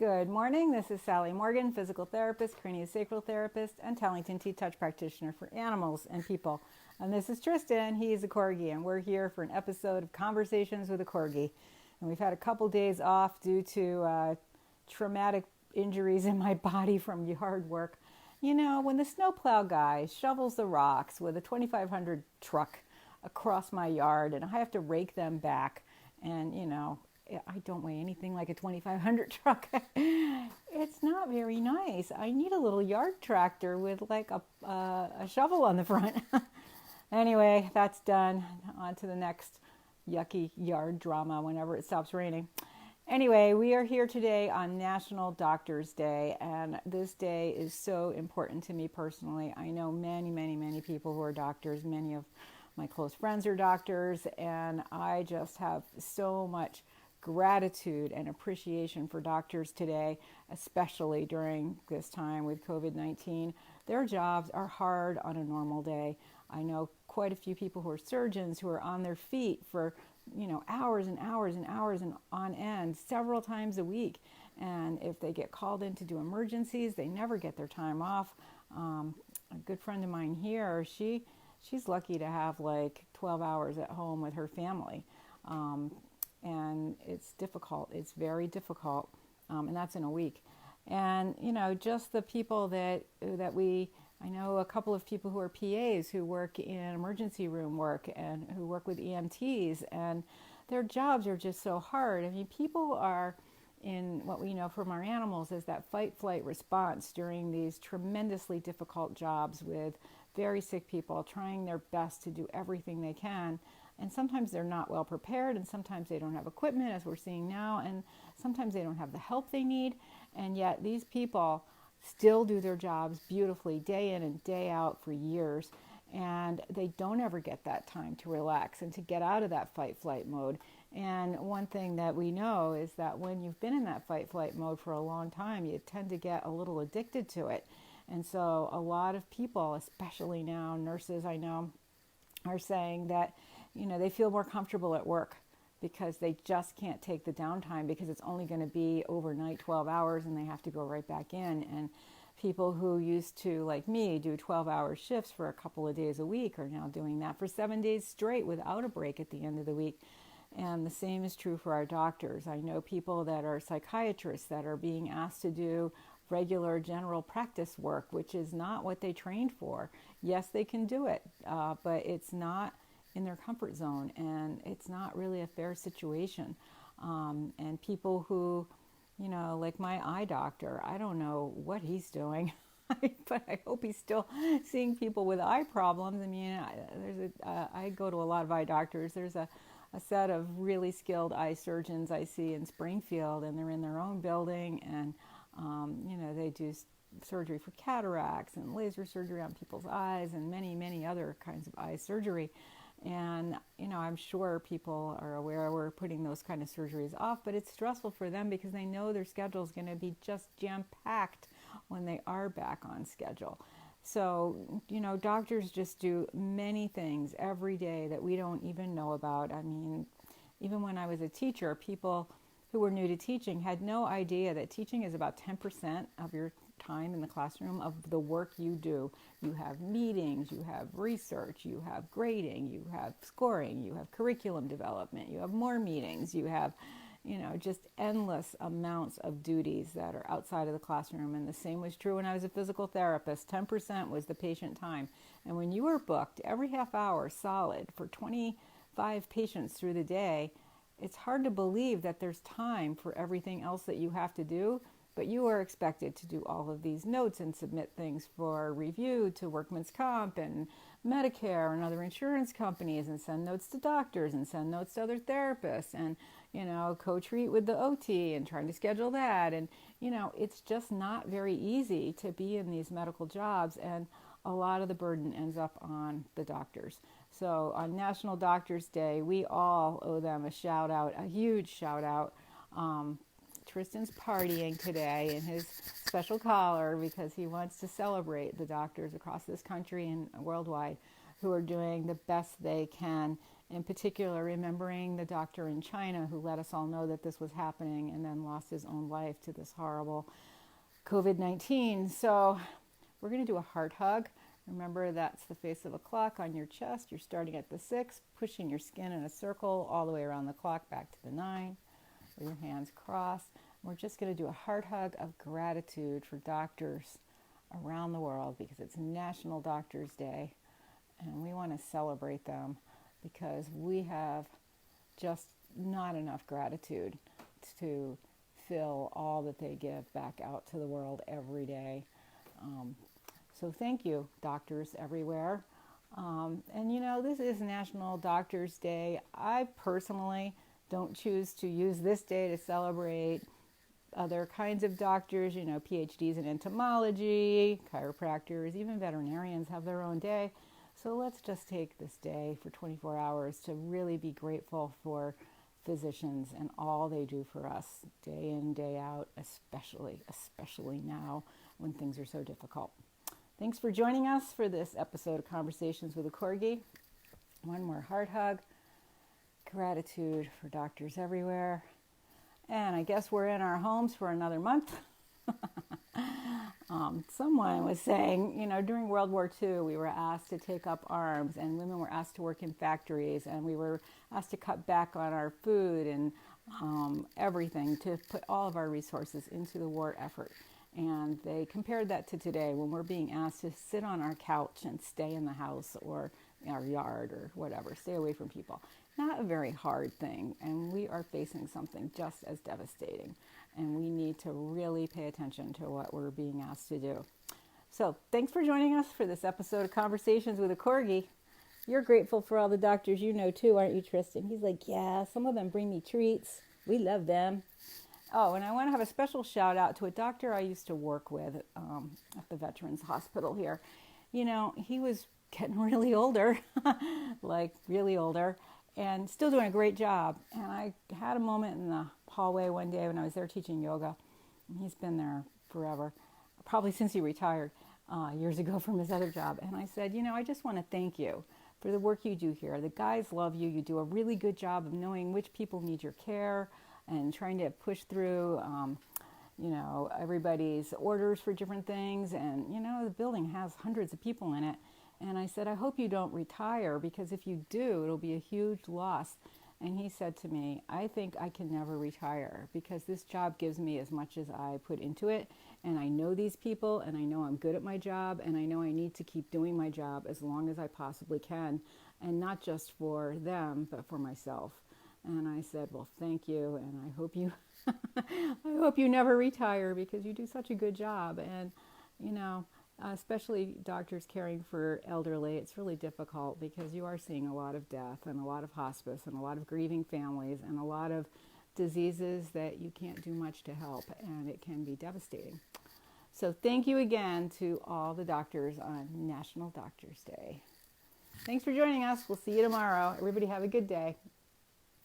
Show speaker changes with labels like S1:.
S1: Good morning. This is Sally Morgan, physical therapist, craniosacral therapist, and Tellington T-Touch practitioner for animals and people. And this is Tristan. He's a Corgi, and we're here for an episode of Conversations with a Corgi. And we've had a couple days off due to traumatic injuries in my body from yard work. You know, when the snowplow guy shovels the rocks with a 2500 truck across my yard, and I have to rake them back, and you know, I don't weigh anything like a 2500 truck. It's not very nice. I need a little yard tractor with like a shovel on the front. Anyway, that's done. On to the next yucky yard drama whenever it stops raining. Anyway, we are here today on National Doctors Day, and this day is so important to me personally. I know many people who are doctors. Many of my close friends are doctors, and I just have so much gratitude and appreciation for doctors today, especially during this time with COVID-19. Their jobs are hard on a normal day. I know quite a few people who are surgeons who are on their feet for, hours and hours and hours and on end, several times a week. And if they get called in to do emergencies, they never get their time off. A good friend of mine here, she's lucky to have like 12 hours at home with her family. And it's difficult. It's very difficult, and that's in a week. And just the people that I know a couple of people who are PAs who work in emergency room work and who work with EMTs, and their jobs are just so hard. I mean, people are in what we know from our animals is that fight-flight response during these tremendously difficult jobs with very sick people, trying their best to do everything they can. And sometimes they're not well prepared, and sometimes they don't have equipment, as we're seeing now, and sometimes they don't have the help they need. And yet these people still do their jobs beautifully day in and day out for years, and they don't ever get that time to relax and to get out of that fight-flight mode. And one thing that we know is that when you've been in that fight-flight mode for a long time, you tend to get a little addicted to it. And so a lot of people, especially now, nurses I know, are saying that they feel more comfortable at work because they just can't take the downtime because it's only going to be overnight 12 hours and they have to go right back in. And people who used to, like me, do 12-hour shifts for a couple of days a week are now doing that for 7 days straight without a break at the end of the week. And the same is true for our doctors. I know people that are psychiatrists that are being asked to do regular general practice work, which is not what they trained for. Yes, they can do it, but it's not in their comfort zone, and it's not really a fair situation. And people who, like my eye doctor, I don't know what he's doing, but I hope he's still seeing people with eye problems. I mean, I go to a lot of eye doctors. There's a set of really skilled eye surgeons I see in Springfield, and they're in their own building, and they do surgery for cataracts and laser surgery on people's eyes and many other kinds of eye surgery. And, I'm sure people are aware we're putting those kind of surgeries off, but it's stressful for them because they know their schedule is going to be just jam-packed when they are back on schedule. So, doctors just do many things every day that we don't even know about. I mean, even when I was a teacher, people who were new to teaching had no idea that teaching is about 10% of your time in the classroom of the work you do. You have meetings, you have research, you have grading, you have scoring, you have curriculum development, you have more meetings, you have, just endless amounts of duties that are outside of the classroom. And the same was true when I was a physical therapist. 10% was the patient time. And when you were booked every half hour solid for 25 patients through the day, it's hard to believe that there's time for everything else that you have to do, but you are expected to do all of these notes and submit things for review to Workman's Comp and Medicare and other insurance companies, and send notes to doctors and send notes to other therapists, and, co-treat with the OT and trying to schedule that. And, it's just not very easy to be in these medical jobs, and a lot of the burden ends up on the doctors. So on National Doctors Day, we all owe them a shout out, a huge shout out. Tristan's partying today in his special collar because he wants to celebrate the doctors across this country and worldwide who are doing the best they can In particular, remembering the doctor in China who let us all know that this was happening and then lost his own life to this horrible COVID-19. So we're going to do a heart hug. Remember, that's the face of a clock on your chest. You're starting at the 6, pushing your skin in a circle all the way around the clock back to the 9, with your hands crossed. We're just going to do a heart hug of gratitude for doctors around the world because it's National Doctors Day, and we want to celebrate them because we have just not enough gratitude to fill all that they give back out to the world every day. So thank you, doctors everywhere. And you know, this is National Doctors Day. I personally don't choose to use this day to celebrate other kinds of doctors, you know, PhDs in entomology, chiropractors, even veterinarians have their own day. So let's just take this day for 24 hours to really be grateful for physicians and all they do for us day in, day out, especially now when things are so difficult. Thanks for joining us for this episode of Conversations with a Corgi. One more heart hug. Gratitude for doctors everywhere. And I guess we're in our homes for another month. Someone was saying, you know, during World War II, we were asked to take up arms and women were asked to work in factories and we were asked to cut back on our food and everything to put all of our resources into the war effort. And they compared that to today when we're being asked to sit on our couch and stay in the house or our yard or whatever, stay away from people. Not a very hard thing, and we are facing something just as devastating, and we need to really pay attention to what we're being asked to do. So thanks for joining us for this episode of Conversations with a Corgi. You're grateful for all the doctors you know too, aren't you, Tristan? He's like, yeah, some of them bring me treats. We love them. Oh, and I want to have a special shout out to a doctor I used to work with at the Veterans Hospital here. You know, he was getting really older, like really older, and still doing a great job. And I had a moment in the hallway one day when I was there teaching yoga. And he's been there forever, probably since he retired years ago from his other job. And I said, you know, I just want to thank you for the work you do here. The guys love you. You do a really good job of knowing which people need your care and trying to push through, you know, everybody's orders for different things. And, you know, the building has hundreds of people in it. And I said, I hope you don't retire because if you do, it'll be a huge loss. And he said to me, I think I can never retire because this job gives me as much as I put into it. And I know these people and I know I'm good at my job and I know I need to keep doing my job as long as I possibly can. And not just for them, but for myself. And I said, well, thank you. And I hope you, I hope you never retire because you do such a good job. And, you know, especially doctors caring for elderly, it's really difficult because you are seeing a lot of death and a lot of hospice and a lot of grieving families and a lot of diseases that you can't do much to help, and it can be devastating. So thank you again to all the doctors on National Doctors Day. Thanks for joining us. We'll see you tomorrow. Everybody have a good day.